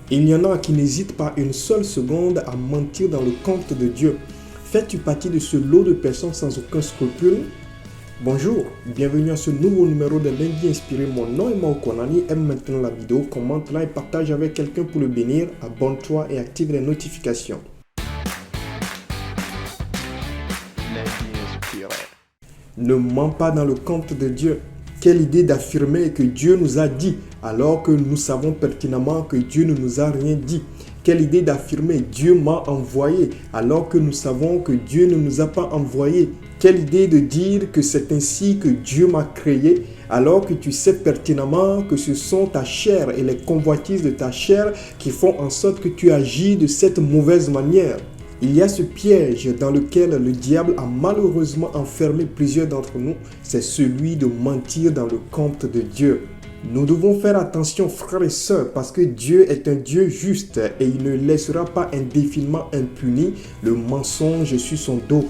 Il y en a qui n'hésitent pas une seule seconde à mentir dans le compte de Dieu. Fais-tu partie de ce lot de personnes sans aucun scrupule? Bonjour, bienvenue à ce nouveau numéro de Lundi Inspiré. Mon nom est Mao Konani. Aime maintenant la vidéo, commente-la et partage avec quelqu'un pour le bénir. Abonne-toi et active les notifications. Ne mens pas dans le compte de Dieu. Quelle idée d'affirmer que Dieu nous a dit alors que nous savons pertinemment que Dieu ne nous a rien dit. Quelle idée d'affirmer Dieu m'a envoyé alors que nous savons que Dieu ne nous a pas envoyé. Quelle idée de dire que c'est ainsi que Dieu m'a créé alors que tu sais pertinemment que ce sont ta chair et les convoitises de ta chair qui font en sorte que tu agis de cette mauvaise manière. Il y a ce piège dans lequel le diable a malheureusement enfermé plusieurs d'entre nous, c'est celui de mentir dans le compte de Dieu. Nous devons faire attention, frères et sœurs, parce que Dieu est un Dieu juste et il ne laissera pas indéfiniment impuni le mensonge sur son dos.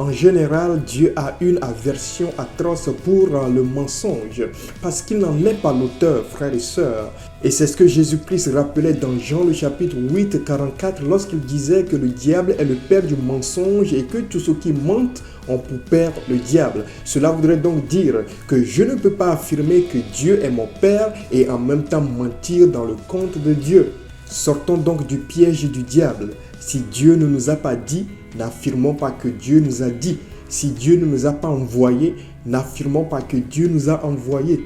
En général, Dieu a une aversion atroce pour le mensonge parce qu'il n'en est pas l'auteur, frères et sœurs. Et c'est ce que Jésus-Christ rappelait dans Jean le chapitre 8, 44 lorsqu'il disait que le diable est le père du mensonge et que tous ceux qui mentent ont pour père le diable. Cela voudrait donc dire que je ne peux pas affirmer que Dieu est mon père et en même temps mentir dans le compte de Dieu. Sortons donc du piège du diable. Si Dieu ne nous a pas dit, n'affirmons pas que Dieu nous a dit. Si Dieu ne nous a pas envoyés, n'affirmons pas que Dieu nous a envoyés.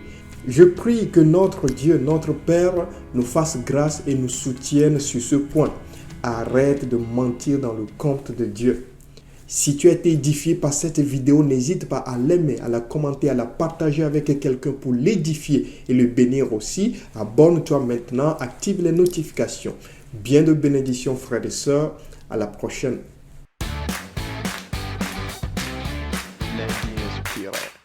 Je prie que notre Dieu, notre Père, nous fasse grâce et nous soutienne sur ce point. Arrête de mentir dans le compte de Dieu. Si tu as été édifié par cette vidéo, n'hésite pas à l'aimer, à la commenter, à la partager avec quelqu'un pour l'édifier et le bénir aussi. Abonne-toi maintenant, active les notifications. Bien de bénédictions, frères et sœurs. À la prochaine. Lundi Inspiré.